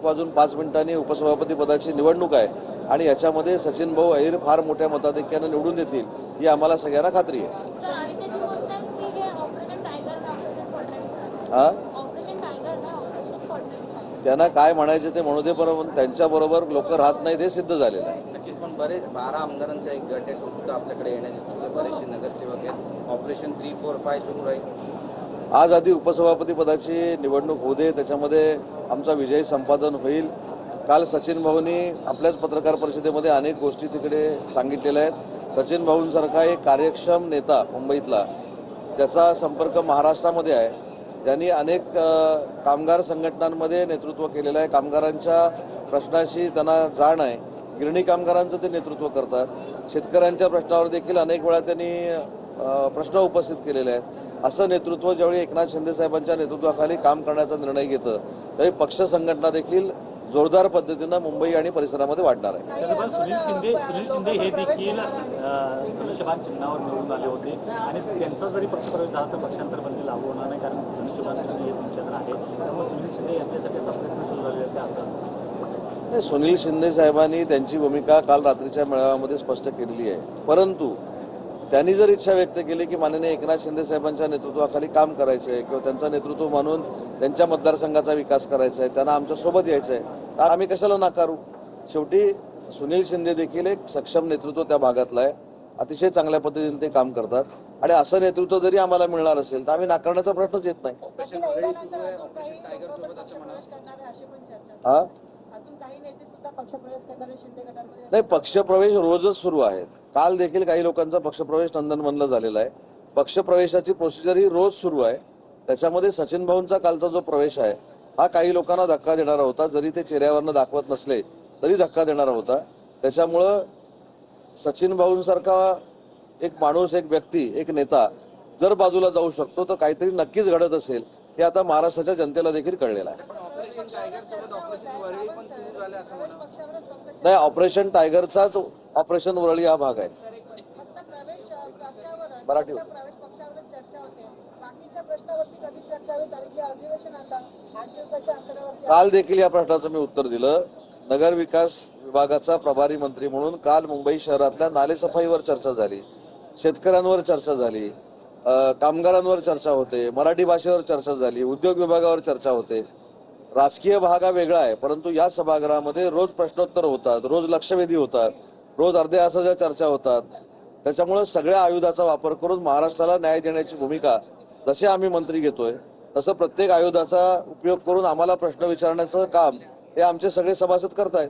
1:05 उपसभापती पदाची निवडणूक आहे आणि याच्यामध्ये सचिन भाऊ अहिर फार मोठ्या मताधिक्याने निवडून देतील ही आम्हाला सगळ्यांना खात्री आहे. त्यांना काय म्हणायचे ते म्हणू दे, पण त्यांच्याबरोबर लोक राहत नाही हे सिद्ध झालेलं आहे. नक्कीच, पण बरेच 12 आमदारांचा एक गट आहे, तो सुद्धा आपल्याकडे येण्याचे बरेचसे नगरसेवक आहेत. ऑपरेशन 3, 4, 5 सुरू राहील. आज आधी उपसभापती पदाची निवडणूक होऊ दे, त्याच्यामध्ये आमचा विजय संपादन होईल. काल सचिन भाऊंनी आपल्याच पत्रकार परिषदेमध्ये अनेक गोष्टी तिकडे सांगितलेल्या आहेत. सचिन भाऊंसारखा एक कार्यक्षम नेता मुंबईतला, त्याचा संपर्क महाराष्ट्रामध्ये आहे. त्यांनी अनेक कामगार संघटनांमध्ये नेतृत्व केलेलं आहे. कामगारांच्या प्रश्नाशी त्यांना जाण आहे. गिरणी कामगारांचं ते नेतृत्व करतात. शेतकऱ्यांच्या प्रश्नावर देखील अनेक वेळा त्यांनी प्रश्न उपस्थित केलेले आहेत. असं नेतृत्व ज्यावेळी एकनाथ शिंदे साहेबांच्या नेतृत्वाखाली काम करण्याचा निर्णय घेतं त्यावेळी पक्ष संघटना देखील जोरदार पद्धतीनं मुंबई आणि परिसरामध्ये वाढणार आहे. सुनील शिंदे हे देखील धनुष्यबाण चिन्हावर निवडून आले होते आणि त्यांचा जरी पक्षप्रवेश झाला तर पक्षांतर बंदी लागू होणार नाही, कारण धनुष्यबाण चिन्ह हे तुमच्याकडे आहे. त्यामुळे सुनील शिंदे यांच्यासाठी आता प्रयत्न सुरू झालेले आहेत असं नाही. सुनील शिंदे साहेबांनी त्यांची भूमिका काल रात्रीच्या मेळाव्यामध्ये स्पष्ट केलेली आहे. परंतु त्यांनी जर इच्छा व्यक्त केली की माननीय एकनाथ शिंदे साहेबांच्या नेतृत्वाखाली काम करायचं आहे किंवा त्यांचं नेतृत्व मानून त्यांच्या मतदारसंघाचा विकास करायचा आहे, त्यांना आमच्या सोबत यायचं आहे, तर आम्ही कशाला नाकारू. शेवटी सुनील शिंदे देखील एक सक्षम नेतृत्व त्या भागातलं आहे. अतिशय चांगल्या पद्धतीने ते काम करतात आणि असं नेतृत्व जरी आम्हाला मिळणार असेल तर आम्ही नाकारण्याचा प्रश्नच येत नाही. नाही, पक्षप्रवेश रोजच सुरू आहेत. काल देखील काही लोकांचा पक्षप्रवेश नंदनवनला झालेला आहे. पक्षप्रवेशाची प्रोसिजर ही रोज सुरू आहे. त्याच्यामध्ये सचिन भाऊंचा कालचा जो प्रवेश आहे हा काही लोकांना धक्का देणारा होता. जरी ते चेहऱ्यावरनं दाखवत नसले तरी धक्का देणारा होता. त्याच्यामुळं सचिन भाऊंसारखा एक माणूस, एक व्यक्ती, एक नेता जर बाजूला जाऊ शकतो तर काहीतरी नक्कीच घडत असेल हे आता महाराष्ट्राच्या जनतेला देखील कळलेलं आहे. नाही, ऑपरेशन टायगरचाच ऑपरेशन वरळी हा भाग आहे. मराठी काल देखील या प्रश्नाचं मी उत्तर दिलं. नगर विकास विभागाचा प्रभारी मंत्री म्हणून काल मुंबई शहरातल्या नालेसफाईवर चर्चा झाली, शेतकऱ्यांवर चर्चा झाली, कामगारांवर चर्चा होते, मराठी भाषेवर चर्चा झाली, उद्योग विभागावर चर्चा होते. राजकीय भाग हा वेगळा आहे, परंतु या सभागृहामध्ये रोज प्रश्नोत्तर होतात, रोज लक्षवेधी होतात, रोज अर्ध्या तासाच्या चर्चा होतात. त्याच्यामुळे सगळ्या आयुधाचा वापर करून महाराष्ट्राला न्याय देण्याची भूमिका जसे आम्ही मंत्री घेतोय तसं प्रत्येक आयुधाचा उपयोग करून आम्हाला प्रश्न विचारण्याचं काम हे आमचे सगळे सभासद करतायत.